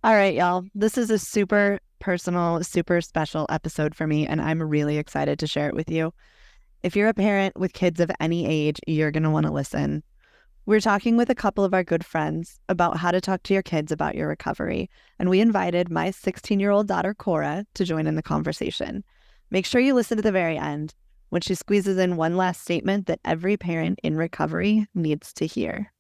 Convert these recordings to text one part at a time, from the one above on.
All right, y'all. This is a super personal, super special episode for me, and I'm really excited to share it with you. If you're a parent with kids of any age, you're going to want to listen. We're talking with a couple of our good friends about how to talk to your kids about your recovery, and we invited my 16-year-old daughter, Cora, to join in the conversation. Make sure you listen to the very end when she squeezes in one last statement that every parent in recovery needs to hear.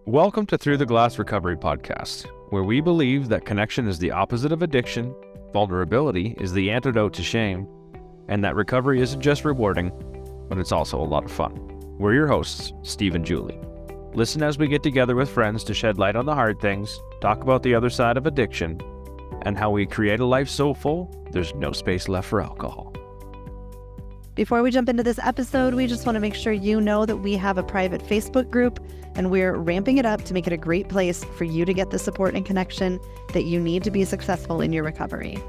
Welcome to Through the Glass Recovery Podcast, where we believe that connection is the opposite of addiction, vulnerability is the antidote to shame, and that recovery isn't just rewarding, but it's also a lot of fun. We're your hosts, Steve and Julie. Listen as we get together with friends to shed light on the hard things, talk about the other side of addiction, and how we create a life so full, there's no space left for alcohol. Before we jump into this episode, we just want to make sure you know that we have a private Facebook group and we're ramping it up to make it a great place for you to get the support and connection that you need to be successful in your recovery.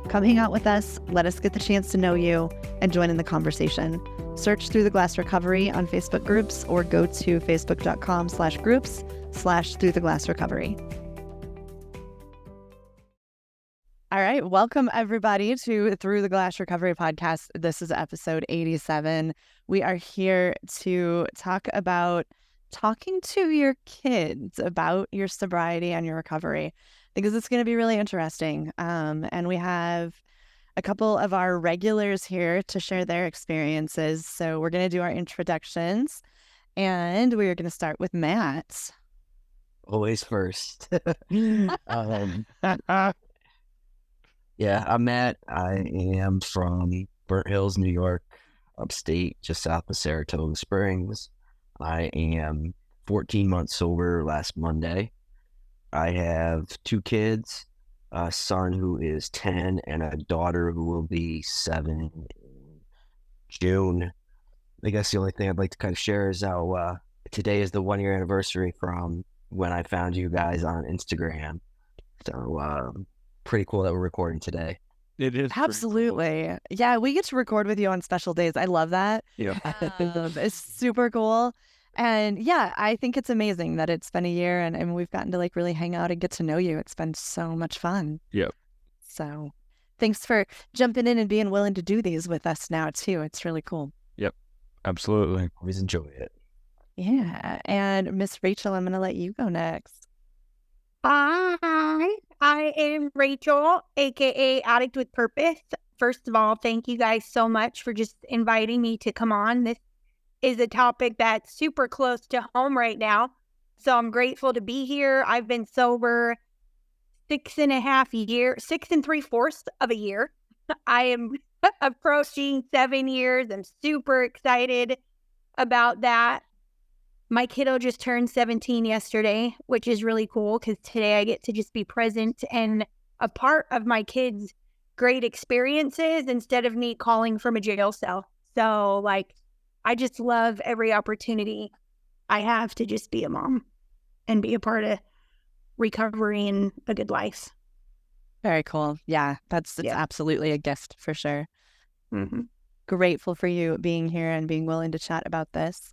Come hang out with us, let us get the chance to know you, and join in the conversation. Search Through the Glass Recovery on Facebook groups or go to facebook.com/groups/Through the Glass Recovery. All right, welcome everybody to Through the Glass Recovery Podcast. This is episode 87. We are here to talk about talking to your kids about your sobriety and your recovery, because it's going to be really interesting. And we have a couple of our regulars here to share their experiences. So we're going to do our introductions, and we're going to start with Matt. Always first. Yeah, I'm Matt. I am from Burnt Hills, New York, upstate, just south of Saratoga Springs. I am 14 months sober last Monday. I have two kids, a son who is 10 and a daughter who will be 7 in June. I guess the only thing I'd like to kind of share is how today is the 1-year anniversary from when I found you guys on Instagram. So, pretty cool that we're recording today. It is Absolutely. Cool. Yeah, we get to record with you on special days. I love that. Yeah. It's super cool. And yeah, I think it's amazing that it's been a year and we've gotten to like really hang out and get to know you. It's been so much fun. Yep. So thanks for jumping in and being willing to do these with us now too. It's really cool. Yep. Absolutely. Always enjoy it. Yeah. And Miss Rachel, I'm going to let you go next. Hi, I am Rachel, aka Addict with Purpose. First of all, thank you guys so much for just inviting me to come on. This is a topic that's super close to home right now, so I'm grateful to be here. I've been sober 6 3/4 of a year. I am approaching 7 years. I'm super excited about that. My kiddo just turned 17 yesterday, which is really cool because today I get to just be present and a part of my kids' great experiences instead of me calling from a jail cell. So, I just love every opportunity I have to just be a mom and be a part of recovery and a good life. Very cool. Yeah, it's absolutely a gift for sure. Mm-hmm. Grateful for you being here and being willing to chat about this.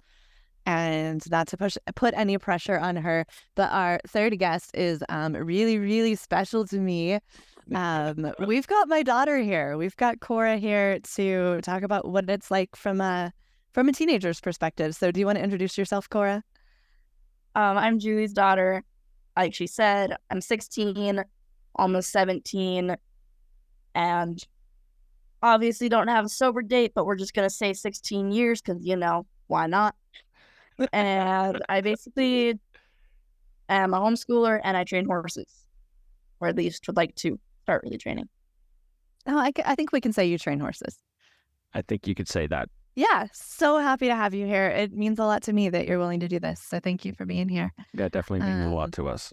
And not to put any pressure on her, but our third guest is really, really special to me. We've got my daughter here. We've got Cora here to talk about what it's like from a teenager's perspective. So do you want to introduce yourself, Cora? I'm Julie's daughter. Like she said, I'm 16, almost 17, and obviously don't have a sober date, but we're just going to say 16 years because, why not? And I basically am a homeschooler and I train horses, or at least would like to start really training. Oh, I think we can say you train horses. I think you could say that. Yeah, so happy to have you here. It means a lot to me that you're willing to do this. So thank you for being here. That definitely means a lot to us.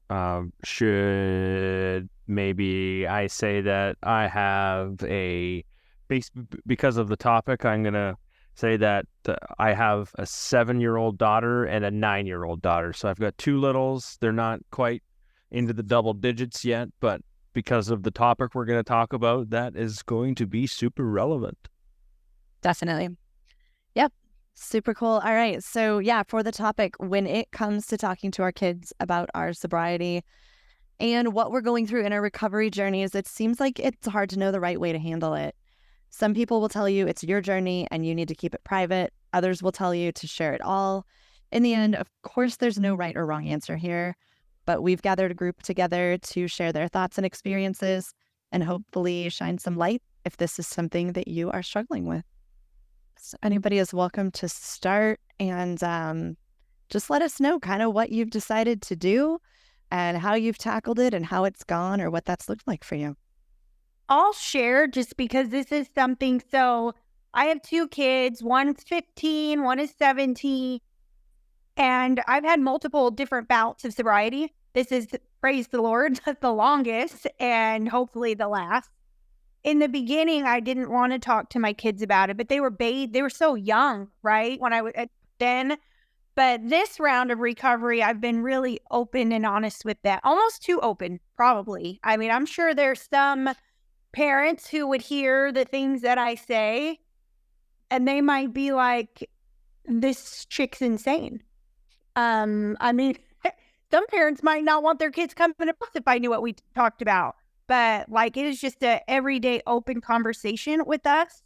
Should maybe I say that I have because of the topic, I'm going to say that I have a 7-year-old daughter and a 9-year-old daughter. So I've got two littles. They're not quite into the double digits yet, but because of the topic we're going to talk about, that is going to be super relevant. Definitely. Super cool. All right. So, yeah, for the topic, when it comes to talking to our kids about our sobriety and what we're going through in our recovery journeys, it seems like it's hard to know the right way to handle it. Some people will tell you it's your journey and you need to keep it private. Others will tell you to share it all. In the end, of course, there's no right or wrong answer here, but we've gathered a group together to share their thoughts and experiences and hopefully shine some light if this is something that you are struggling with. So anybody is welcome to start and just let us know kind of what you've decided to do and how you've tackled it and how it's gone or what that's looked like for you. I'll share just because this is something. So I have 2 kids. One's 15, one is 17. And I've had multiple different bouts of sobriety. This is, praise the Lord, the longest and hopefully the last. In the beginning, I didn't want to talk to my kids about it, but they were so young, right? When I was then. But this round of recovery, I've been really open and honest with that. Almost too open, probably. I mean, I'm sure there's some parents who would hear the things that I say and they might be like, this chick's insane. I mean, some parents might not want their kids coming to us if I knew what we talked about. But like, it is just a everyday open conversation with us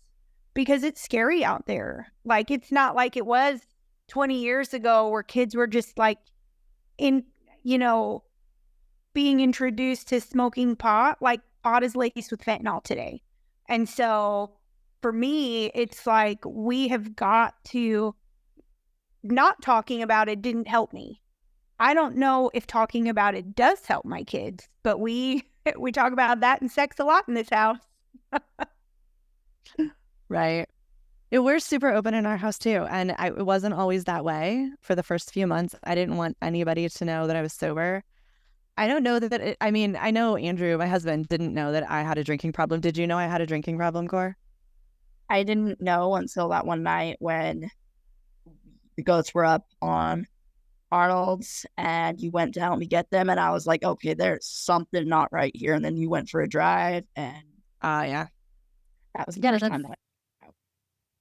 because it's scary out there. Like, it's not like it was 20 years ago where kids were just like being introduced to smoking pot. Like, pot is laced with fentanyl today. And so for me, it's like we have got to, not talking about it didn't help me. I don't know if talking about it does help my kids, but we talk about that and sex a lot in this house. Right. Yeah, we're super open in our house too. And it wasn't always that way for the first few months. I didn't want anybody to know that I was sober. I don't know I know Andrew, my husband, didn't know that I had a drinking problem. Did you know I had a drinking problem, Cor? I didn't know until that one night when the goats were up on Arnold's and you went to help me get them. And I was like, okay, there's something not right here. And then you went for a drive and yeah. That was the first time that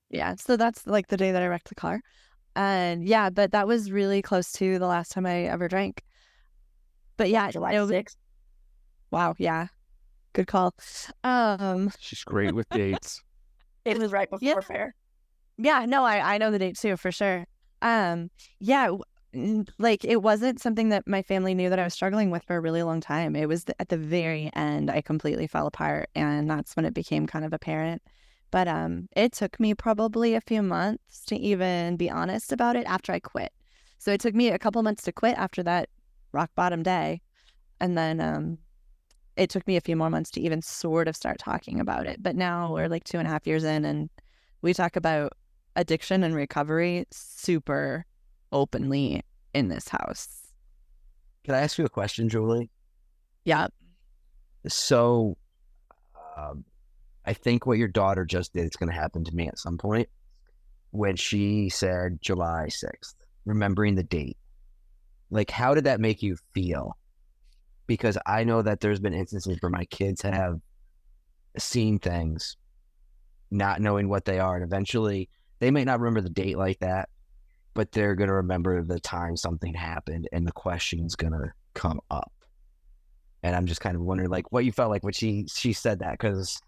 Yeah, so that's like the day that I wrecked the car. And yeah, but that was really close to the last time I ever drank. But yeah, July 6th. Wow, yeah. Good call. She's great with dates. It was right before fair. Yeah, no, I know the date too, for sure. Yeah, like it wasn't something that my family knew that I was struggling with for a really long time. It was at the very end I completely fell apart, and that's when it became kind of apparent. But it took me probably a few months to even be honest about it after I quit. So it took me a couple months to quit after that rock bottom day. And then it took me a few more months to even sort of start talking about it. But now we're like 2.5 years in and we talk about addiction and recovery super openly in this house. Can I ask you a question, Julie? Yeah. So I think what your daughter just did is going to happen to me at some point. When she said July 6th, remembering the date, like, how did that make you feel? Because I know that there's been instances where my kids have seen things, not knowing what they are. And eventually they may not remember the date like that, but they're going to remember the time something happened and the question's going to come up. And I'm just kind of wondering, like, what you felt like when she said that. Because,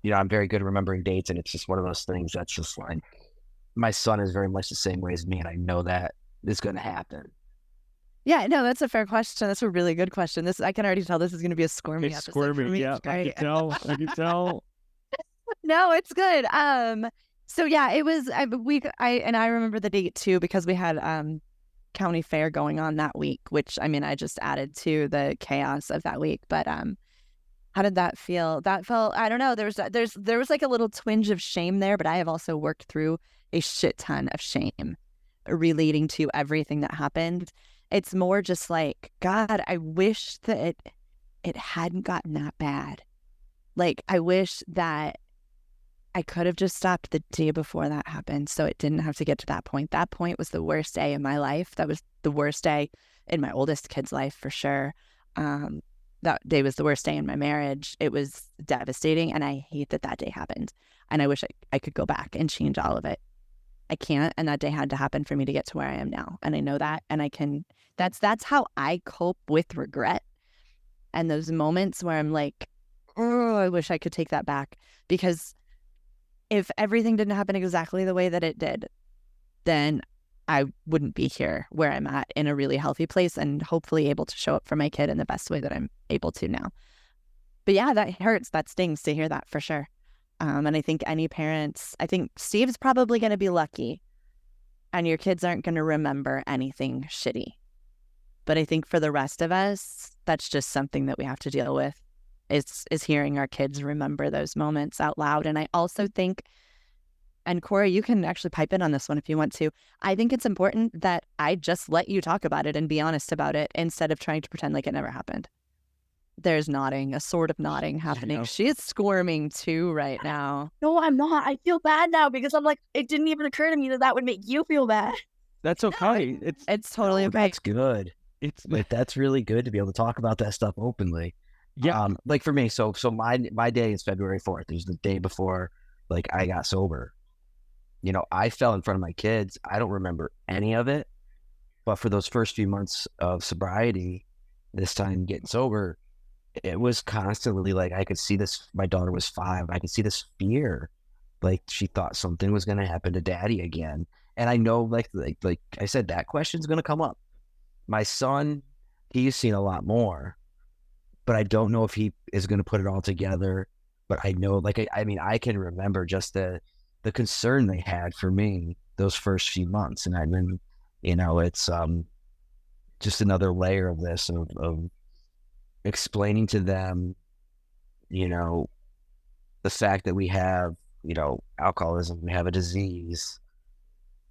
you know, I'm very good at remembering dates, and it's just one of those things that's just like, my son is very much the same way as me, and I know that is going to happen. Yeah, no, that's a fair question. That's a really good question. I can already tell this is going to be a squirmy episode. Squirmy, yeah. I can tell. No, it's good. So yeah, it was. I remember the date too because we had county fair going on that week, which I mean I just added to the chaos of that week. But how did that feel? That felt, I don't know. There was like a little twinge of shame there, but I have also worked through a shit ton of shame relating to everything that happened. It's more just like, God, I wish that it hadn't gotten that bad. Like, I wish that I could have just stopped the day before that happened so it didn't have to get to that point. That point was the worst day in my life. That was the worst day in my oldest kid's life for sure. That day was the worst day in my marriage. It was devastating, and I hate that day happened. And I wish I could go back and change all of it. I can't. And that day had to happen for me to get to where I am now. And I know that. And that's how I cope with regret. And those moments where I'm like, oh, I wish I could take that back. Because if everything didn't happen exactly the way that it did, then I wouldn't be here where I'm at in a really healthy place and hopefully able to show up for my kid in the best way that I'm able to now. But yeah, that hurts. That stings to hear that for sure. And I think any parents, I think Steve's probably going to be lucky and your kids aren't going to remember anything shitty. But I think for the rest of us, that's just something that we have to deal with is hearing our kids remember those moments out loud. And I also think, and Cora, you can actually pipe in on this one if you want to. I think it's important that I just let you talk about it and be honest about it instead of trying to pretend like it never happened. There's nodding, a sort of nodding happening. She is squirming too right now. No, I'm not. I feel bad now because I'm like, it didn't even occur to me that would make you feel bad. That's okay. It's totally okay. That's good. It's like that's really good to be able to talk about that stuff openly. Yeah. Like for me, so my day is February 4th. It was the day before like I got sober. You know, I fell in front of my kids. I don't remember any of it. But for those first few months of sobriety, this time getting sober, it was constantly like I could see this. My daughter was 5. I could see this fear. Like she thought something was going to happen to daddy again. And I know like I said, that question's going to come up. My son, he's seen a lot more, but I don't know if he is going to put it all together. But I know, like, I mean, I can remember just the concern they had for me those first few months. And I've been, you know, it's just another layer of this, of explaining to them, you know, the fact that we have, you know, alcoholism, we have a disease,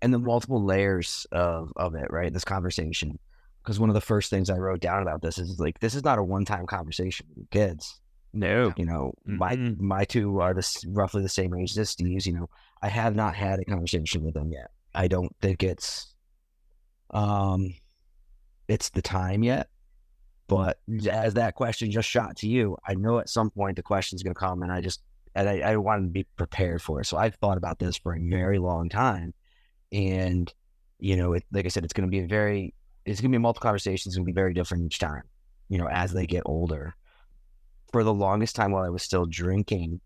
and the multiple layers of it, right? This conversation. Because one of the first things I wrote down about this is like, this is not a one-time conversation with kids. No. You know, my two are roughly the same age as Steve's. You know, I have not had a conversation with them yet. I don't think it's the time yet. But as that question just shot to you, I know at some point the question's going to come, and I wanted to be prepared for it. So I've thought about this for a very long time, and you know, like I said, it's going to be multiple conversations. It's going to be very different each time. You know, as they get older. For the longest time while I was still drinking,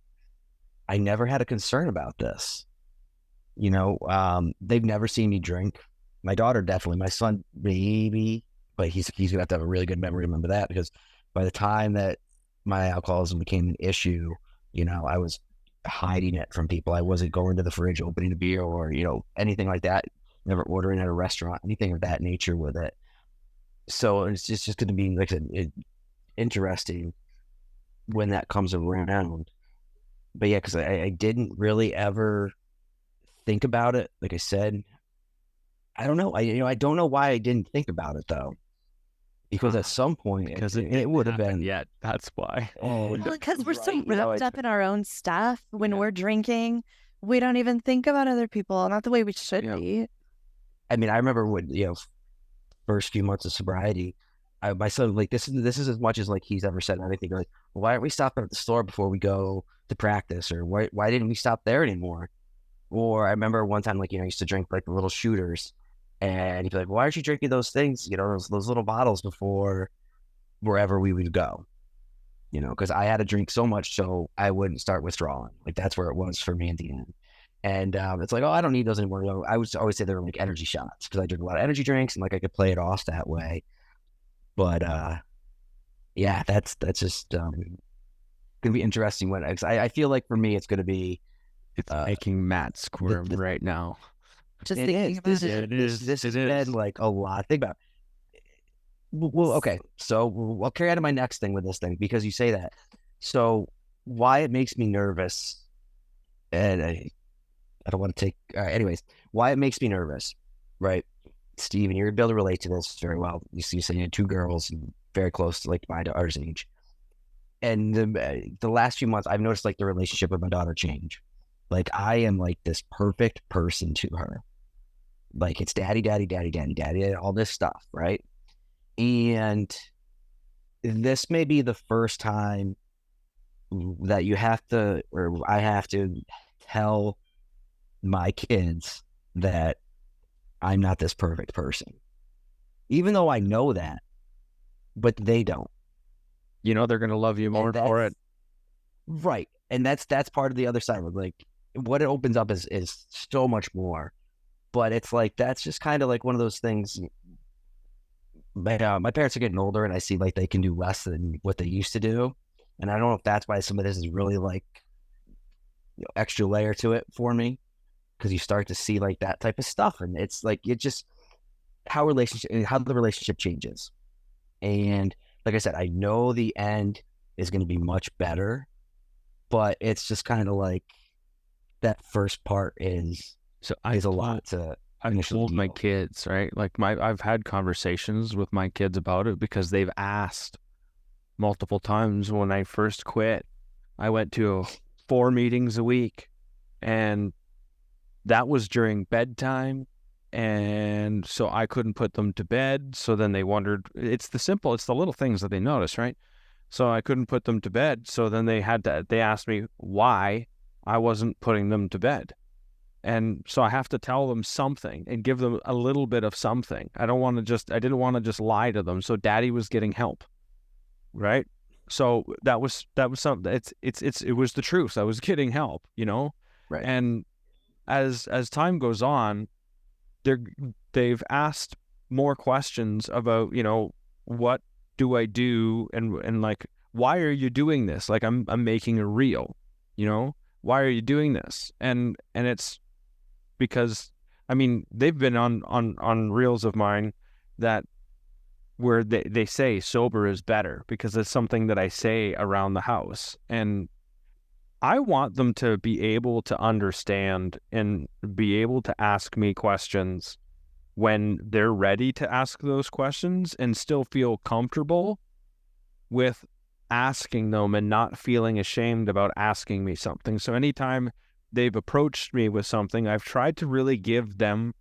I never had a concern about this. You know, they've never seen me drink. My daughter definitely. My son maybe, but he's gonna have to have a really good memory to remember that, because by the time that my alcoholism became an issue, you know, I was hiding it from people. I wasn't going to the fridge, opening a beer, or, you know, anything like that. Never ordering at a restaurant, anything of that nature with it. So it's just going to be, like I said, interesting when that comes around. But yeah, because I didn't really ever think about it. Like I said, I don't know. I don't know why I didn't think about it though. Because at some point, because it would have been. Yeah, that's why. Well, because we're so wrapped up in our own stuff when we're drinking, we don't even think about other people. Not the way we should be. I mean, I remember when, you know, first few months of sobriety, my son, like, this is as much as like he's ever said anything. Like, well, why aren't we stopping at the store before we go to practice? Or why didn't we stop there anymore? Or I remember one time, like, you know, I used to drink like the little shooters, and he'd be like, why aren't you drinking those things, you know, those little bottles before wherever we would go? You know, because I had to drink so much so I wouldn't start withdrawing. Like, that's where it was for me at the end. And it's like, oh, I don't need those anymore. You know, I would always say they were like energy shots, because I drink a lot of energy drinks, and like I could play it off that way. But yeah, that's just gonna be interesting when I feel like for me it's gonna be making Matt squirm right now. Just thinking about it. This has been like a lot. Think about it. Well, okay, so I'll carry out of my next thing with this thing, because you say that. So why it makes me nervous, and I don't want to take. Anyways, why it makes me nervous, right? Steve, and you're able to relate to this very well. You say you had 2 girls, very close to like my daughter's age. And the last few months, I've noticed like the relationship with my daughter change. Like, I am like this perfect person to her. Like, it's daddy, daddy, daddy, daddy, daddy, all this stuff, right? And this may be the first time that you have to, or I have to tell my kids that I'm not this perfect person, even though I know that, but they don't. You know, they're going to love you more for it. Right. And that's part of the other side of it. Like, what it opens up is so much more. But it's like, that's just kind of like one of those things. My parents are getting older, and I see like they can do less than what they used to do. And I don't know if that's why some of this is really like, extra layer to it for me, because you start to see like that type of stuff. And it's like, it just, how the relationship changes. And like I said, I know the end is going to be much better, but it's just kind of like that first part is a lot to. I've told my kids, right? Like I've had conversations with my kids about it, because they've asked multiple times. When I first quit, I went to 4 meetings a week, and that was during bedtime. And so I couldn't put them to bed. So then they wondered, it's the little things that they notice, right? So I couldn't put them to bed. So then they asked me why I wasn't putting them to bed. And so I have to tell them something and give them a little bit of something. I didn't want to just lie to them. So Daddy was getting help, right? So that was something. It was the truth. I was getting help, Right. And as time goes on, they've asked more questions about, what do I do, and like, why are you doing this? Like, I'm making a reel, why are you doing this? And it's because, I mean, they've been on reels of mine that where they say sober is better, because it's something that I say around the house. And I want them to be able to understand and be able to ask me questions when they're ready to ask those questions, and still feel comfortable with asking them and not feeling ashamed about asking me something. So anytime they've approached me with something, I've tried to really give them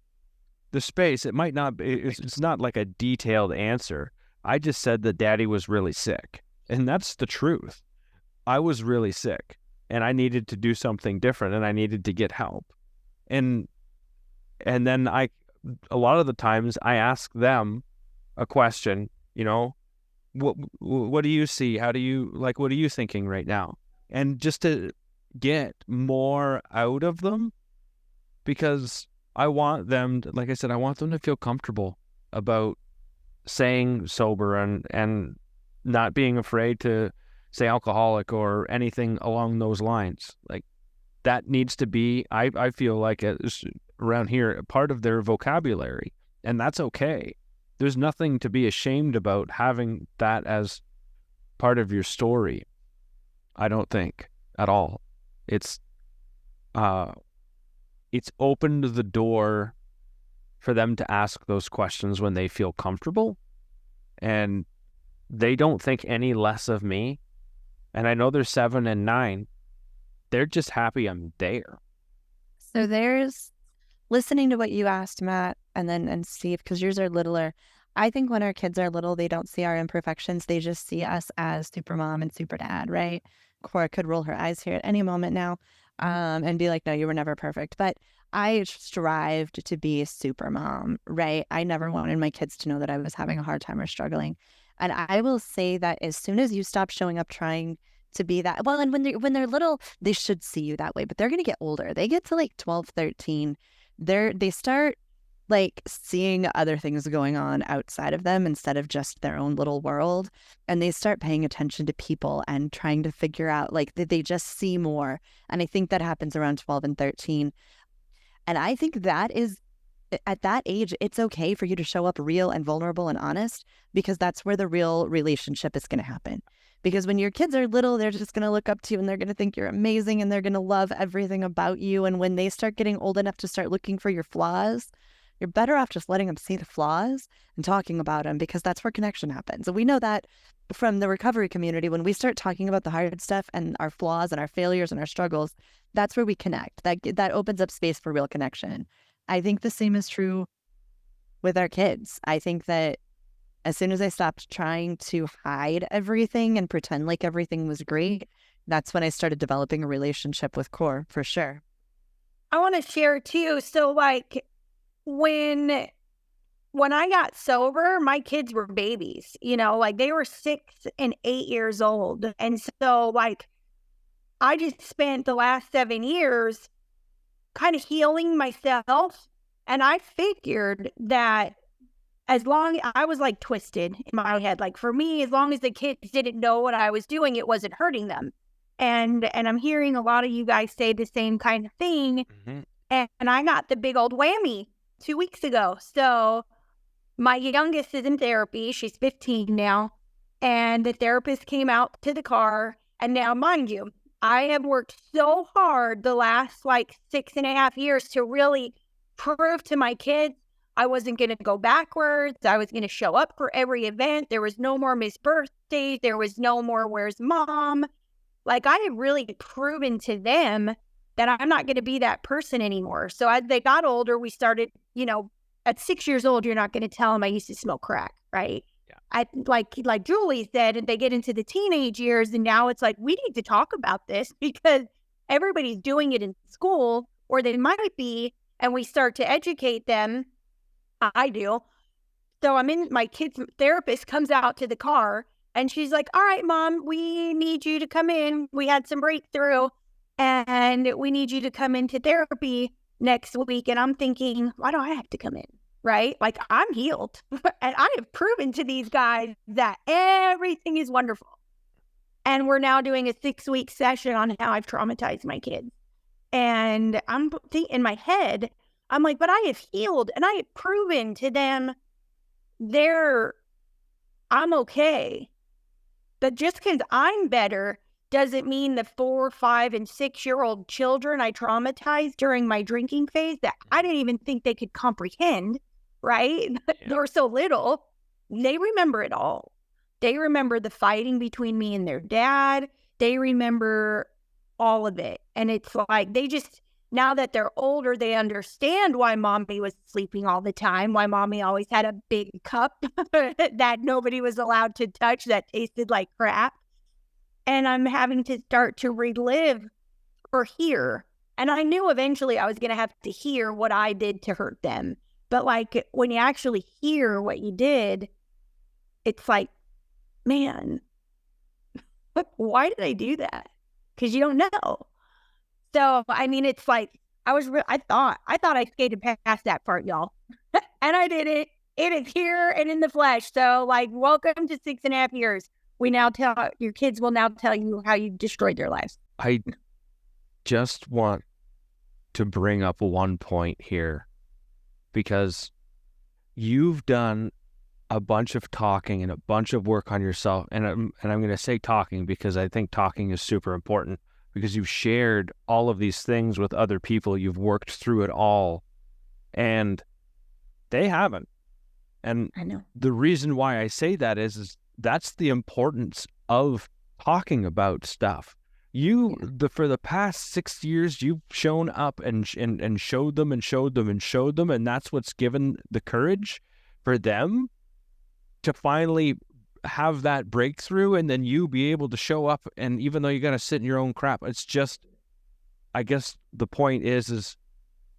the space. It might not be, it's not like a detailed answer. I just said that Daddy was really sick, and that's the truth. I was really sick, and I needed to do something different, and I needed to get help. And then a lot of the times I ask them a question, what do you see? How do you, like, what are you thinking right now? And just to get more out of them, because I want them to, like I said, I want them to feel comfortable about saying sober, and not being afraid to say alcoholic or anything along those lines. Like, that needs to be, I feel like it's around here, a part of their vocabulary, and that's okay. There's nothing to be ashamed about having that as part of your story, I don't think, at all. It's opened the door for them to ask those questions when they feel comfortable, and they don't think any less of me. And I know they're 7 and 9. They're just happy I'm there. So there's listening to what you asked, Matt, and Steve, because yours are littler. I think when our kids are little, they don't see our imperfections. They just see us as super mom and super dad, right? Cora could roll her eyes here at any moment now, and be like, no, you were never perfect. But I strived to be a super mom, right? I never wanted my kids to know that I was having a hard time or struggling. And I will say that as soon as you stop showing up trying to be that, well, and when they're little, they should see you that way, but they're going to get older. They get to like 12, 13. They start like seeing other things going on outside of them instead of just their own little world. And they start paying attention to people and trying to figure out, like, they just see more. And I think that happens around 12 and 13. And I think that is, at that age, it's okay for you to show up real and vulnerable and honest, because that's where the real relationship is going to happen. Because when your kids are little, they're just going to look up to you and they're going to think you're amazing and they're going to love everything about you. And when they start getting old enough to start looking for your flaws, you're better off just letting them see the flaws and talking about them, because that's where connection happens. And we know that from the recovery community. When we start talking about the hard stuff and our flaws and our failures and our struggles, that's where we connect. That opens up space for real connection. I think the same is true with our kids. I think that as soon as I stopped trying to hide everything and pretend like everything was great, that's when I started developing a relationship with Core, for sure. I want to share too. So like when I got sober, my kids were babies, like they were 6 and 8 years old. And so like I just spent the last 7 years kind of healing myself. And I figured that as long I was like twisted in my head, like for me, as long as the kids didn't know what I was doing, it wasn't hurting them. And I'm hearing a lot of you guys say the same kind of thing. Mm-hmm. And I got the big old whammy 2 weeks ago. So my youngest is in therapy. She's 15 now. And the therapist came out to the car. And now, mind you, I have worked so hard the last like 6.5 years to really prove to my kids I wasn't going to go backwards. I was going to show up for every event. There was no more missed birthdays. There was no more where's mom. Like I had really proven to them that I'm not going to be that person anymore. So as they got older, we started, at 6 years old, you're not going to tell them I used to smoke crack, right? Yeah. I like Julie said, and they get into the teenage years, and now it's like we need to talk about this because everybody's doing it in school, or they might be, and we start to educate them. I do. So I'm in, my kid's therapist comes out to the car, and she's like, "All right, Mom, we need you to come in. We had some breakthrough, and we need you to come into therapy next week." And I'm thinking, why do I have to come in? Right? Like I'm healed and I have proven to these guys that everything is wonderful. And we're now doing a 6-week session on how I've traumatized my kids. And I'm in my head, I'm like, but I have healed and I have proven to them I'm okay. But just because I'm better doesn't mean the 4, 5, and 6-year-old children I traumatized during my drinking phase that I didn't even think they could comprehend, right? Yeah. They were so little. They remember it all. They remember the fighting between me and their dad. They remember all of it. And it's like they just, now that they're older, they understand why mommy was sleeping all the time, why mommy always had a big cup that nobody was allowed to touch that tasted like crap. And I'm having to start to relive or hear. And I knew eventually I was going to have to hear what I did to hurt them. But like when you actually hear what you did, it's like, man, why did I do that? Because you don't know. So, I mean, it's like, I thought I skated past that part, y'all. And I did it. It is here and in the flesh. So like, welcome to 6.5 years. Your kids will now tell you how you destroyed their lives. I just want to bring up one point here because you've done a bunch of talking and a bunch of work on yourself. And I'm going to say talking because I think talking is super important because you've shared all of these things with other people. You've worked through it all and they haven't. And I know. The reason why I say that is that's the importance of talking about stuff. For the past 6 years, you've shown up and showed them and showed them and showed them, and that's what's given the courage for them to finally have that breakthrough, and then you be able to show up, and even though you got to sit in your own crap, it's just, I guess the point is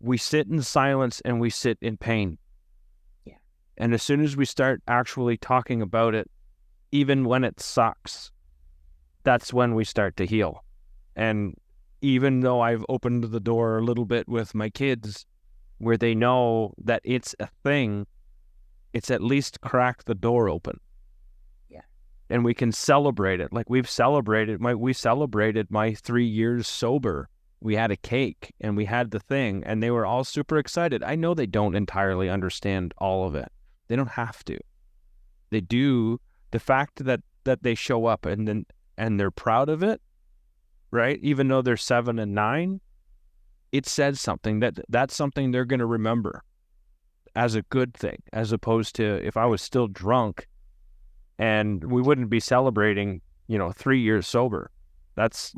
we sit in silence and we sit in pain. Yeah. And as soon as we start actually talking about it, even when it sucks, that's when we start to heal. And even though I've opened the door a little bit with my kids where they know that it's a thing, it's at least cracked the door open. Yeah. And we can celebrate it. Like we celebrated my 3 years sober. We had a cake and we had the thing and they were all super excited. I know they don't entirely understand all of it. They don't have to. They do. The fact that they show up and they're proud of it, right? Even though they're 7 and 9, it says something that's something they're going to remember as a good thing, as opposed to if I was still drunk and we wouldn't be celebrating, 3 years sober. That's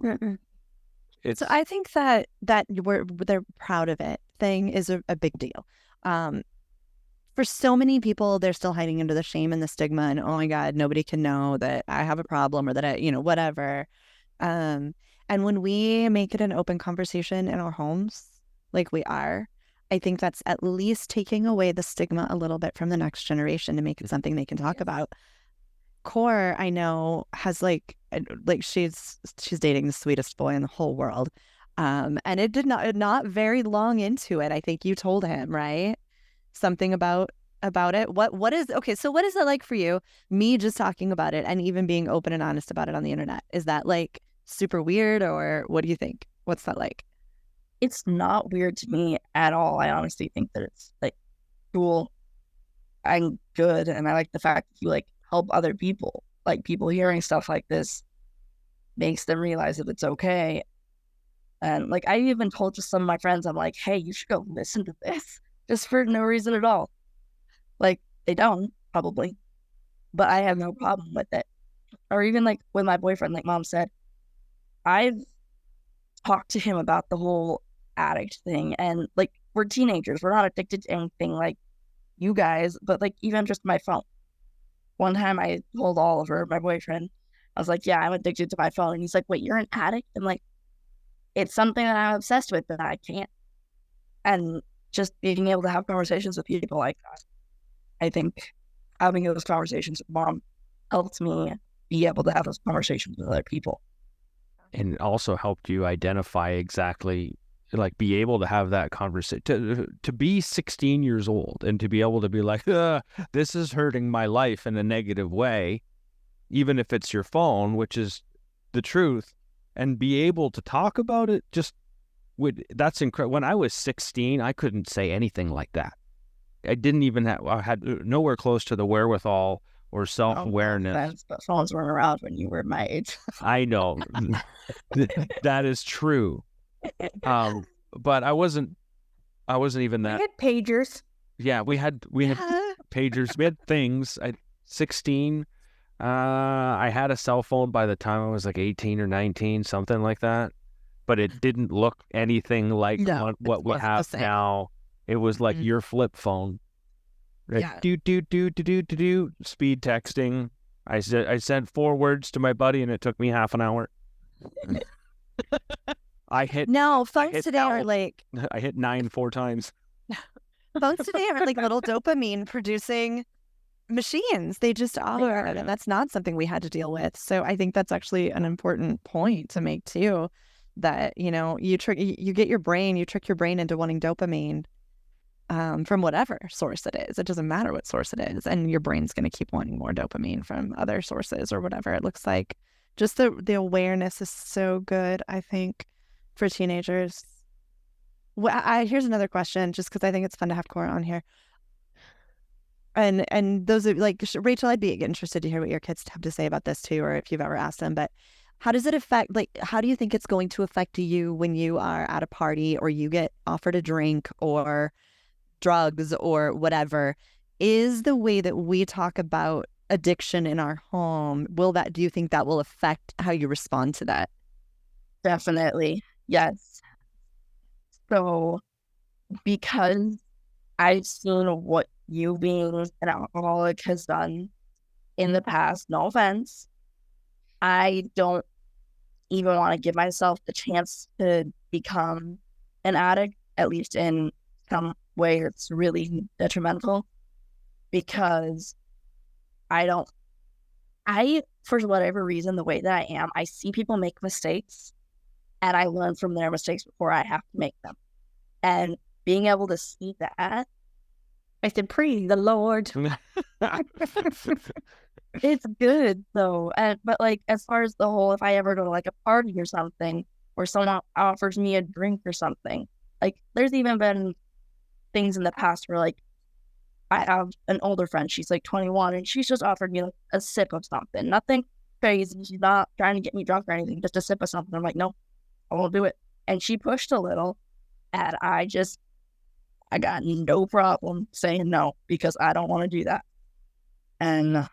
it's. So I think that they're proud of it thing is a big deal. For so many people, they're still hiding under the shame and the stigma and, oh my God, nobody can know that I have a problem or that I, whatever. And when we make it an open conversation in our homes, like we are, I think that's at least taking away the stigma a little bit from the next generation to make it something they can talk about. Core, I know, has like she's dating the sweetest boy in the whole world. And it did not very long into it, I think you told him, right? Something about it. What is okay, so what is it like for you, me just talking about it and even being open and honest about it on the internet? Is that like super weird, or what do you think? What's that like? It's not weird to me at all. I honestly think that it's like cool and good, and I like the fact that you like help other people. Like, people hearing stuff like this makes them realize that it's okay. And like, I even told just some of my friends, I'm like, hey, you should go listen to this, just for no reason at all. Like, they don't, probably, but I have no problem with it. Or even like with my boyfriend, like Mom said, I've talked to him about the whole addict thing, and like, we're teenagers, we're not addicted to anything like you guys, but like, even just my phone. One time I told Oliver, my boyfriend, I was like, yeah, I'm addicted to my phone. And he's like, wait, you're an addict? I'm like, it's something that I'm obsessed with, but I can't. And just being able to have conversations with people like that, I think having those conversations with Mom helped me be able to have those conversations with other people. And it also helped you identify exactly, like, be able to have that conversation, to be 16 years old and to be able to be like, this is hurting my life in a negative way, even if it's your phone, which is the truth, and be able to talk about it. That's incredible. When I was 16, I couldn't say anything like that. I didn't even I had nowhere close to the wherewithal or self-awareness. But phones weren't around when you were my age. I know. That is true. But I wasn't even that. We had pagers. Yeah, we had pagers. We had things. 16. I had a cell phone by the time I was like 18 or 19, something like that. But it didn't look anything like what we have now. It was like your flip phone. Right? Yeah. Do speed texting. I sent 4 words to my buddy, and it took me half an hour. Phones today are like I hit 9 4 times. Phones today are like little dopamine producing machines. They just are, and that's not something we had to deal with. So I think that's actually an important point to make too. That you get your brain, you trick your brain into wanting dopamine from whatever source it is. It doesn't matter what source it is, and your brain's going to keep wanting more dopamine from other sources or whatever it looks like. Just the awareness is so good, I think, for teenagers. Here's another question, just because I think it's fun to have Cora on here. And those are like, Rachel, I'd be interested to hear what your kids have to say about this too, or if you've ever asked them. But how does it affect, like, how do you think it's going to affect you when you are at a party or you get offered a drink or drugs or whatever? Is the way that we talk about addiction in our home, do you think that will affect how you respond to that? Definitely. Yes. So, because I've seen what you being an alcoholic has done in the past, no offense, I don't even want to give myself the chance to become an addict, at least in some way it's really detrimental, because for whatever reason, the way that I am, I see people make mistakes and I learn from their mistakes before I have to make them. And being able to see that, I said, praise the Lord. It's good though. But like, as far as the whole, if I ever go to like a party or something, or someone offers me a drink or something, like, there's even been things in the past where, like, I have an older friend, she's like 21, and she's just offered me like a sip of something. Nothing crazy. She's not trying to get me drunk or anything, just a sip of something. I'm like, no, I won't do it. And she pushed a little, and I got no problem saying no, because I don't want to do that. And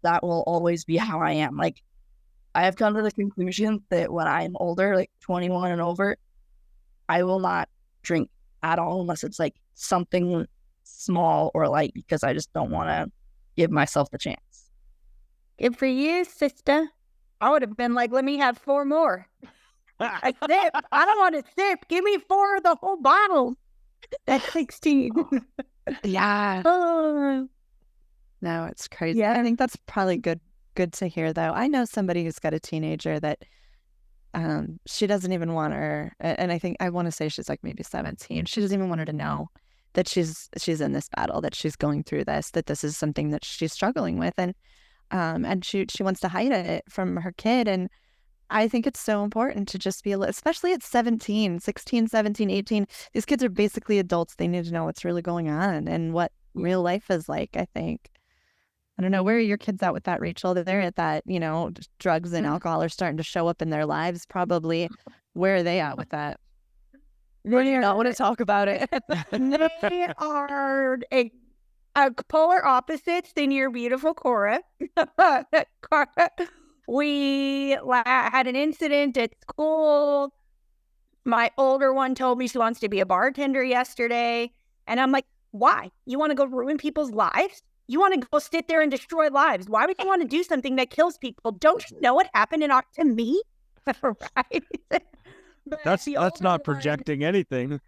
that will always be how I am. Like, I have come to the conclusion that when I'm older, like 21 and over, I will not drink at all unless it's like something small or light, because I just don't want to give myself the chance. Good for you, sister. I would have been like, let me have 4 more. A sip. I don't want a sip. Give me 4 of the whole bottle. That's 16. Yeah. Oh. No, it's crazy. Yeah. I think that's probably good to hear, though. I know somebody who's got a teenager that she doesn't even want her, and I want to say she's like maybe 17. She doesn't even want her to know that she's in this battle, that she's going through this, that this is something that she's struggling with, and she wants to hide it from her kid. And I think it's so important to just be, especially at 17, 16, 17, 18. These kids are basically adults. They need to know what's really going on and what real life is like, I think. I don't know, where are your kids at with that, Rachel? They're at that, drugs and alcohol are starting to show up in their lives, probably. Where are they at with that? They don't want to talk about it. They are polar opposites than your beautiful Cora. We had an incident at school. My older one told me she wants to be a bartender yesterday. And I'm like, why? You want to go ruin people's lives? You want to go sit there and destroy lives? Why would you want to do something that kills people? Don't you know what happened to me? Right? That's not projecting anything.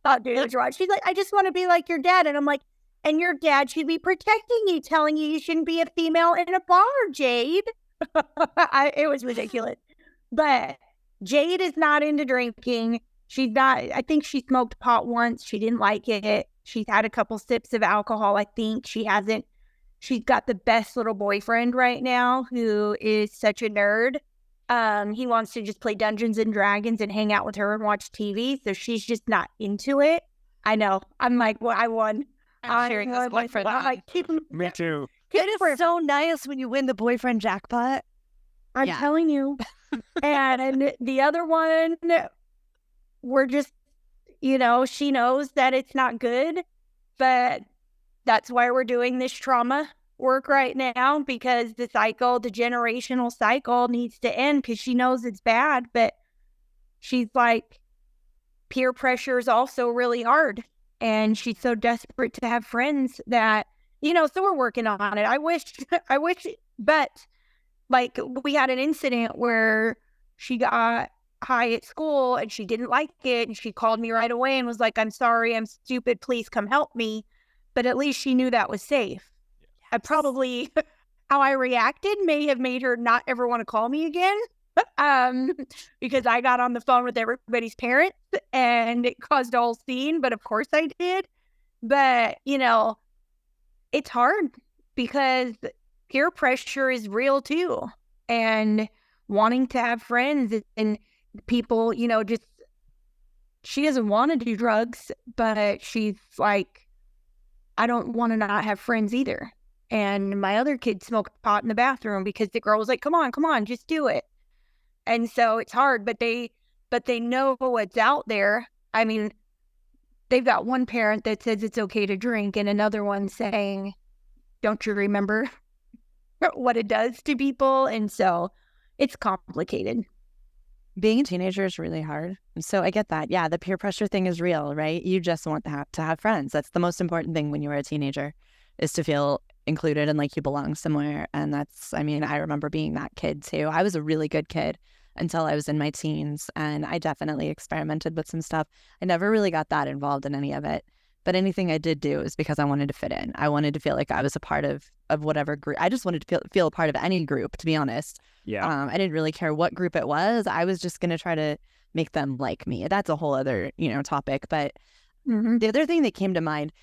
Oh, dude, it's right. She's like, I just want to be like your dad. And I'm like, and your dad should be protecting you, telling you shouldn't be a female in a bar, Jade. It was ridiculous. But Jade is not into drinking. She's not, I think she smoked pot once. She didn't like it. She's had a couple sips of alcohol. I think she's got the best little boyfriend right now who is such a nerd. He wants to just play Dungeons and Dragons and hang out with her and watch TV. So she's just not into it. I know. I'm like, well, I won. I'm sharing this boyfriend. I'm like, Me too. It is so nice when you win the boyfriend jackpot. I'm telling you. And the other one, we're just, she knows that it's not good, but that's why we're doing this trauma work right now, because the generational cycle needs to end, because she knows it's bad, but she's like, peer pressure is also really hard. And she's so desperate to have friends that, so we're working on it. I wish, but like we had an incident where she got high at school and she didn't like it. And she called me right away and was like, I'm sorry, I'm stupid. Please come help me. But at least she knew that was safe. Yes. I probably, how I reacted may have made her not ever want to call me again. Because I got on the phone with everybody's parents and it caused a whole scene, but of course I did. But, it's hard because peer pressure is real too. And wanting to have friends and people, just, she doesn't want to do drugs, but she's like, I don't want to not have friends either. And my other kids smoked pot in the bathroom because the girl was like, come on, just do it. And so it's hard, but they know what's out there. I mean, they've got one parent that says it's okay to drink and another one saying, don't you remember what it does to people? And so it's complicated. Being a teenager is really hard. So I get that. Yeah, the peer pressure thing is real, right? You just want to have friends. That's the most important thing when you were a teenager, is to feel included and like you belong somewhere. And I remember being that kid too. I was a really good kid until I was in my teens, and I definitely experimented with some stuff. I never really got that involved in any of it, but anything I did do is because I wanted to fit in. I wanted to feel like I was a part of whatever group. I just wanted to feel a part of any group, to be honest. Yeah. I didn't really care what group it was. I was just going to try to make them like me. That's a whole other, topic. But the other thing that came to mind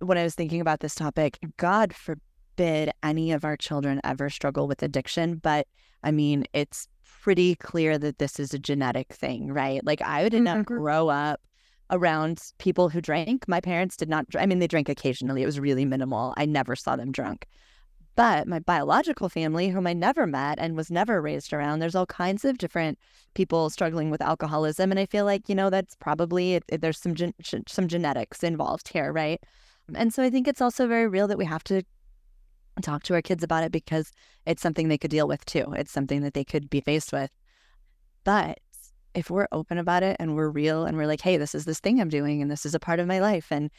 when I was thinking about this topic, God forbid any of our children ever struggle with addiction. But I mean, it's pretty clear that this is a genetic thing, right? Like I did not grow up around people who drank. My parents did not. They drank occasionally. It was really minimal. I never saw them drunk. But my biological family, whom I never met and was never raised around, there's all kinds of different people struggling with alcoholism. And I feel like, that's probably, there's some genetics involved here, right? And so I think it's also very real that we have to talk to our kids about it, because it's something they could deal with too. It's something that they could be faced with. But if we're open about it and we're real and we're like, hey, this is this thing I'm doing and this is a part of my life, and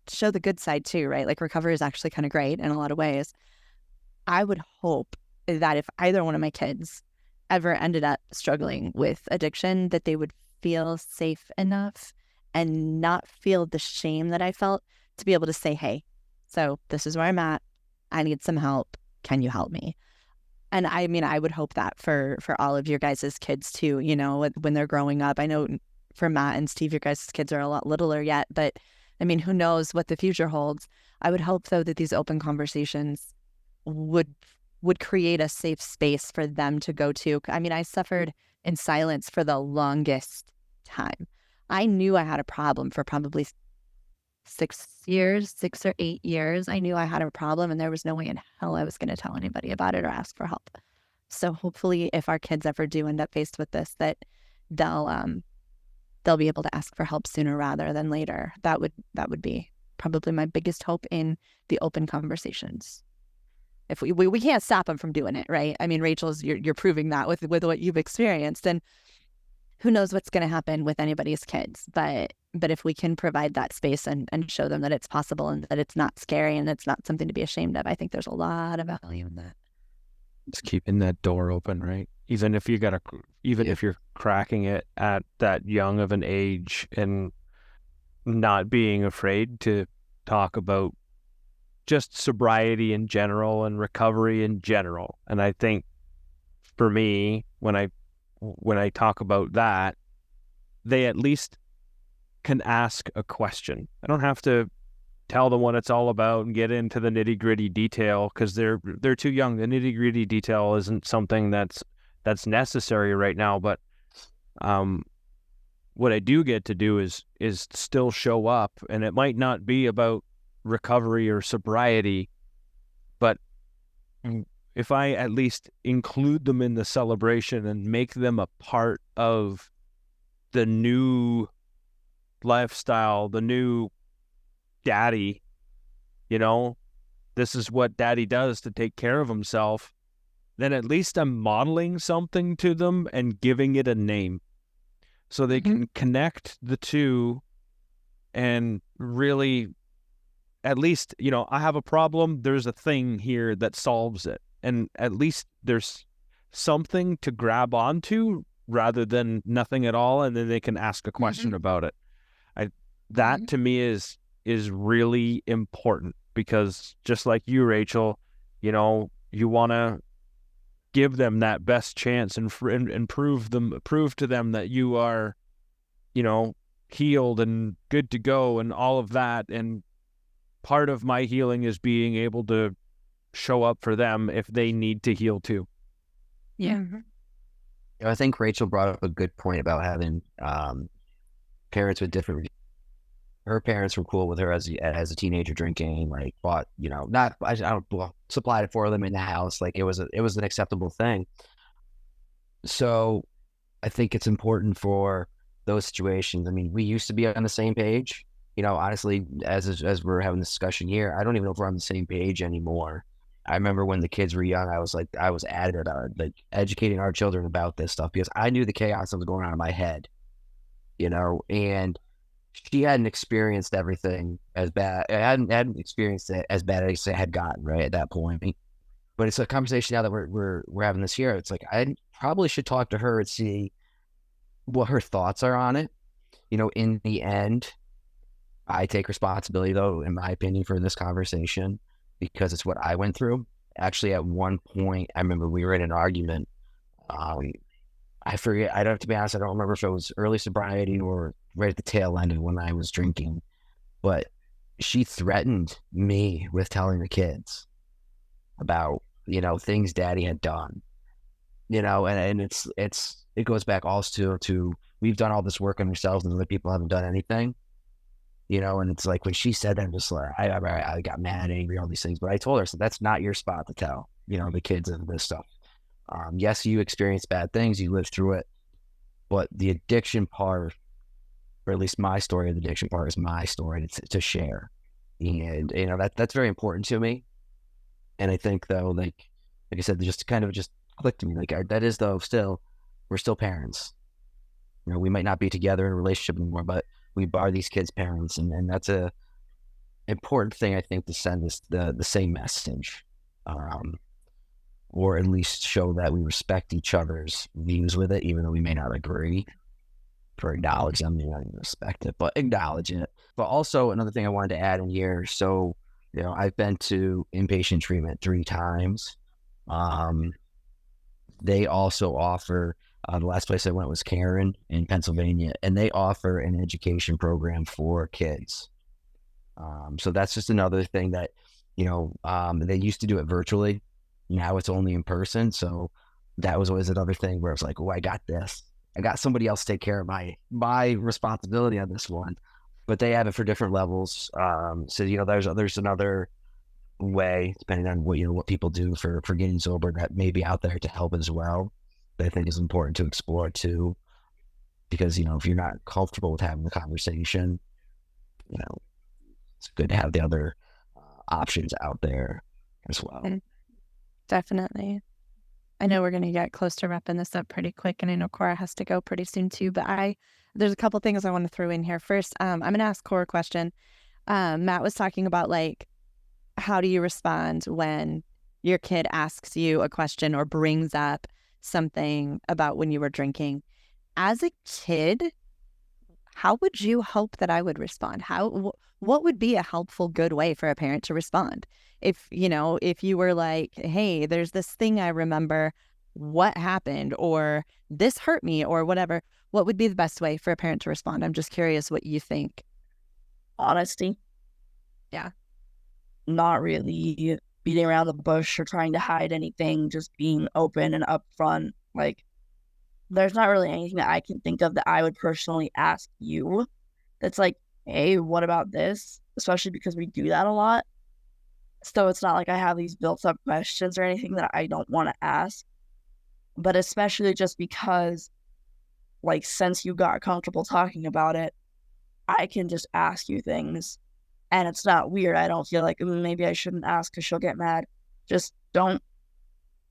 show the good side too, right? Like recovery is actually kind of great in a lot of ways. I would hope that if either one of my kids ever ended up struggling with addiction, that they would feel safe enough and not feel the shame that I felt to be able to say, hey, so this is where I'm at. I need some help. Can you help me? And I mean, I would hope that for all of your guys' kids too, you know, when they're growing up. I know for Matt and Steve, your guys' kids are a lot littler yet, but I mean, who knows what the future holds. I would hope, though, that these open conversations would create a safe space for them to go to. I mean, I suffered in silence for the longest time. I knew I had a problem for probably 6 or 8 years. I knew I had a problem, and there was no way in hell I was going to tell anybody about it or ask for help. So hopefully, if our kids ever do end up faced with this, that they'll be able to ask for help sooner rather than later. That would be probably my biggest hope in the open conversations. If we can't stop them from doing it, right? I mean, Rachel's, you're proving that with what you've experienced, and who knows what's going to happen with anybody's kids. But if we can provide that space and show them that it's possible and that it's not scary and it's not something to be ashamed of, I think there's a lot of value in that. It's keeping that door open, right? Even if if you're cracking it at that young of an age, and not being afraid to talk about just sobriety in general and recovery in general. And I think for me, when I talk about that, they at least can ask a question. I don't have to tell them what it's all about and get into the nitty-gritty detail, because they're too young. The nitty-gritty detail isn't something that's necessary right now. But what I do get to do is still show up, and it might not be about recovery or sobriety, but if I at least include them in the celebration and make them a part of the new lifestyle, the new daddy, you know, this is what daddy does to take care of himself, then at least I'm modeling something to them and giving it a name, so they can connect the two and really, at least, you know, I have a problem, there's a thing here that solves it. And at least there's something to grab onto rather than nothing at all, and then they can ask a question about it. That to me is really important, because just like you, Rachel, you know, you want to give them that best chance and prove to them that you are, you know, healed and good to go and all of that. And part of my healing is being able to show up for them if they need to heal too. Yeah. I think Rachel brought up a good point about having parents with different. Her parents were cool with her as a teenager drinking, like bought, you know, supplied it for them in the house, like it was an acceptable thing. So I think it's important for those situations. I mean, we used to be on the same page. You know, honestly, as we're having this discussion here, I don't even know if we're on the same page anymore. I remember when the kids were young, I was adamant about like educating our children about this stuff, because I knew the chaos that was going on in my head, you know, and she hadn't experienced everything as bad. I hadn't experienced it as bad as it had gotten right at that point. But it's a conversation now that we're having this here. It's like, I probably should talk to her and see what her thoughts are on it. You know, in the end, I take responsibility, though, in my opinion, for this conversation, because it's what I went through. Actually, at one point, I remember we were in an argument. I forget. I don't have to be honest. I don't remember if it was early sobriety or right at the tail end of when I was drinking. But she threatened me with telling the kids about, you know, things Daddy had done. You know, and it goes back also to we've done all this work on ourselves and other people haven't done anything. You know, and it's like when she said that, I'm just like, I got mad, angry, all these things. But I told her, so that's not your spot to tell, you know, the kids and this stuff. Yes, you experienced bad things, you lived through it, but the addiction part, or at least my story of the addiction part, is my story to share. And, you know, that's very important to me. And I think, though, like I said, just clicked to me. Like, that is, though, we're still parents. You know, we might not be together in a relationship anymore, but we are these kids' parents. And that's a important thing, I think, to send the same message. or at least show that we respect each other's views with it, even though we may not agree. For acknowledge them, you know, you respect it, but acknowledge it. But also another thing I wanted to add in here. So, you know, I've been to inpatient treatment 3 times. They also offer, the last place I went was Cairn in Pennsylvania, and they offer an education program for kids. So that's just another thing that, you know, they used to do it virtually. Now it's only in person. So that was always another thing where it's like, oh, I got this. I got somebody else to take care of my responsibility on this one. But they have it for different levels. So, you know, there's another way, depending on what people do for getting sober, that may be out there to help as well, that I think is important to explore too. Because, you know, if you're not comfortable with having the conversation, you know, it's good to have the other options out there as well. Definitely. I know we're going to get close to wrapping this up pretty quick, and I know Cora has to go pretty soon too, but there's a couple things I want to throw in here. First, I'm going to ask Cora a question. Matt was talking about, like, how do you respond when your kid asks you a question or brings up something about when you were drinking? As a kid, how would you hope that I would respond? What would be a helpful, good way for a parent to respond? If you were like, hey, there's this thing I remember, what happened, or this hurt me, or whatever, what would be the best way for a parent to respond? I'm just curious what you think. Honesty. Yeah. Not really beating around the bush or trying to hide anything, just being open and upfront. Like, there's not really anything that I can think of that I would personally ask you that's like, hey, what about this? Especially because we do that a lot. So it's not like I have these built up questions or anything that I don't want to ask. But especially just because, like, since you got comfortable talking about it, I can just ask you things. And it's not weird. I don't feel like maybe I shouldn't ask because she'll get mad. Just don't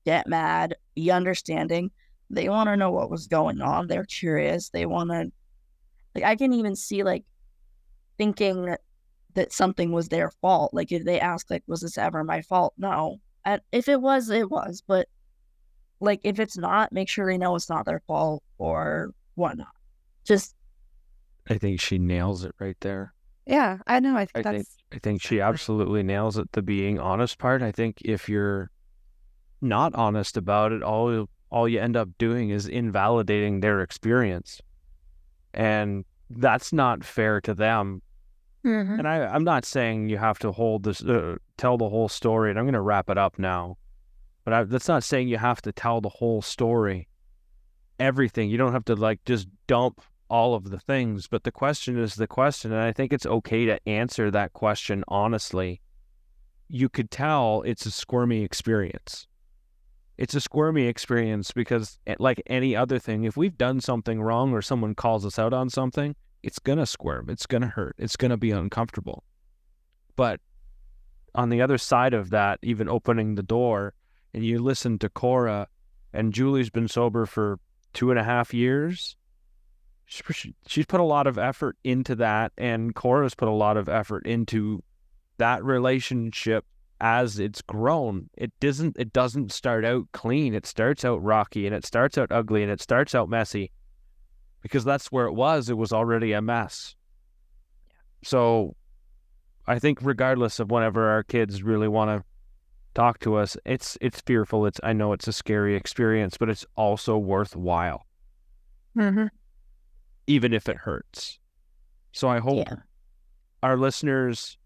get mad. Be understanding. They want to know what was going on. They're curious. They want to, like, I can even see, like, thinking that something was their fault. Like, if they ask, like, was this ever my fault? No. And if it was, it was. But, like, if it's not, make sure they know it's not their fault or whatnot. Just. I think she nails it right there. Yeah, I know. I think she absolutely nails it, the being honest part. I think if you're not honest about it, all you end up doing is invalidating their experience. And that's not fair to them. Mm-hmm. And I'm not saying you have to tell the whole story, and I'm going to wrap it up now. But that's not saying you have to tell the whole story, everything. You don't have to, like, just dump all of the things. But the question is the question, and I think it's okay to answer that question honestly. You could tell it's a squirmy experience. It's a squirmy experience because, like any other thing, if we've done something wrong or someone calls us out on something, it's going to squirm. It's going to hurt. It's going to be uncomfortable. But on the other side of that, even opening the door, and you listen to Cora, and Julie's been sober for 2.5 years. She's put a lot of effort into that, and Cora's put a lot of effort into that relationship as it's grown. It doesn't start out clean. It starts out rocky, and it starts out ugly, and it starts out messy, because that's where it was. It was already a mess. So I think regardless of whenever our kids really want to talk to us, it's fearful. I know it's a scary experience, but it's also worthwhile. Mm-hmm. Even if it hurts. So I hope our listeners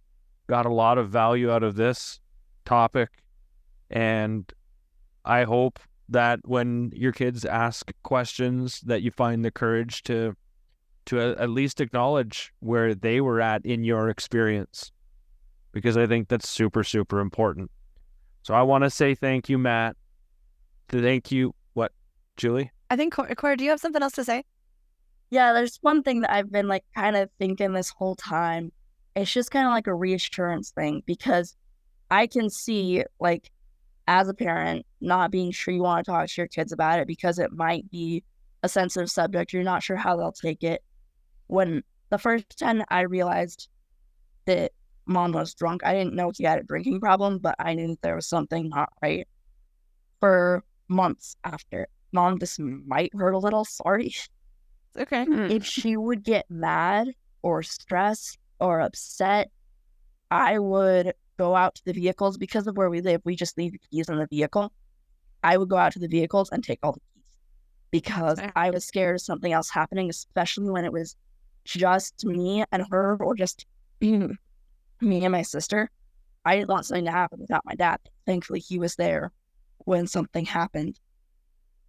got a lot of value out of this topic, and I hope that when your kids ask questions that you find the courage to at least acknowledge where they were at in your experience, because I think that's super, super important. So I want to say thank you, Matt. Thank you. What, Julie? I think, Cora, do you have something else to say? Yeah, there's one thing that I've been, like, kind of thinking this whole time. It's just kind of like a reassurance thing, because I can see, like, as a parent, not being sure you want to talk to your kids about it because it might be a sensitive subject. You're not sure how they'll take it. When the first time I realized that Mom was drunk, I didn't know she had a drinking problem, but I knew that there was something not right. for months after. Mom, this might hurt a little. Sorry. Okay. If she would get mad or stressed or upset, I would go out to the vehicles. Because of where we live, we just leave the keys in the vehicle. I would go out to the vehicles and take all the keys because I was scared of something else happening, especially when it was just me and her, or just me and my sister. I didn't want something to happen without my dad. Thankfully, he was there when something happened.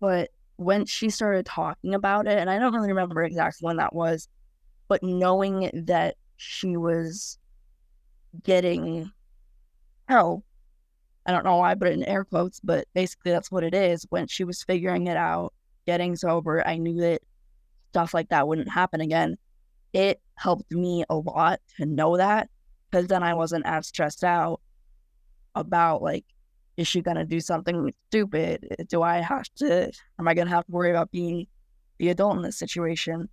But when she started talking about it, and I don't really remember exactly when that was, but knowing that she was getting help, I don't know why I put it in air quotes, but basically that's what it is. When she was figuring it out, getting sober, I knew that stuff like that wouldn't happen again. It helped me a lot to know that, because then I wasn't as stressed out about, like, is she going to do something stupid? Am I going to have to worry about being the adult in this situation?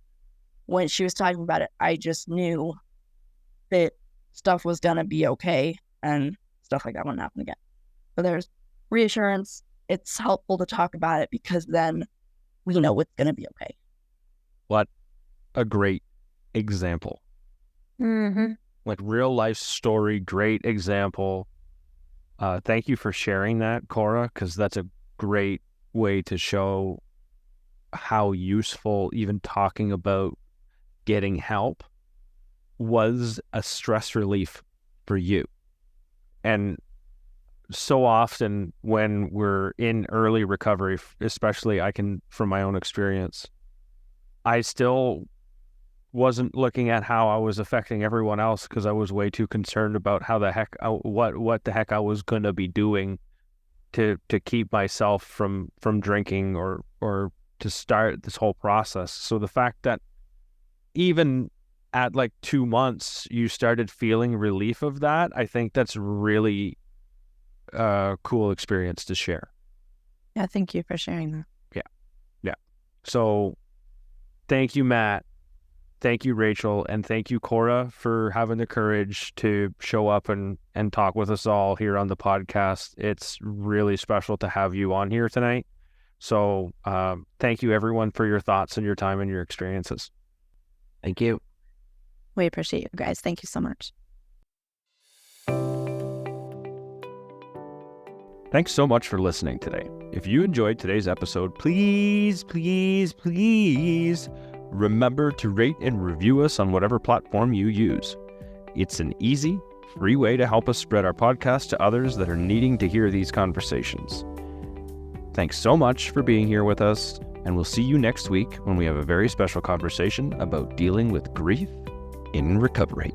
When she was talking about it, I just knew that stuff was going to be okay and stuff like that wouldn't happen again. So there's reassurance. It's helpful to talk about it because then we know it's going to be okay. What a great example. Mm-hmm. Like, real life story, great example. Thank you for sharing that, Cora, because that's a great way to show how useful even talking about getting help was a stress relief for you. And so often when we're in early recovery, especially from my own experience, I still wasn't looking at how I was affecting everyone else because I was way too concerned about how the heck, what the heck I was going to be doing to keep myself from drinking or to start this whole process. So the fact that even at like 2 months, you started feeling relief of that, I think that's really a cool experience to share. Yeah, thank you for sharing that. Yeah. So thank you, Matt. Thank you, Rachel, and thank you, Cora, for having the courage to show up and talk with us all here on the podcast. It's really special to have you on here tonight. So thank you, everyone, for your thoughts and your time and your experiences. Thank you. We appreciate you guys. Thank you so much. Thanks so much for listening today. If you enjoyed today's episode, please remember to rate and review us on whatever platform you use. It's an easy, free way to help us spread our podcast to others that are needing to hear these conversations. Thanks so much for being here with us, and we'll see you next week when we have a very special conversation about dealing with grief in recovery.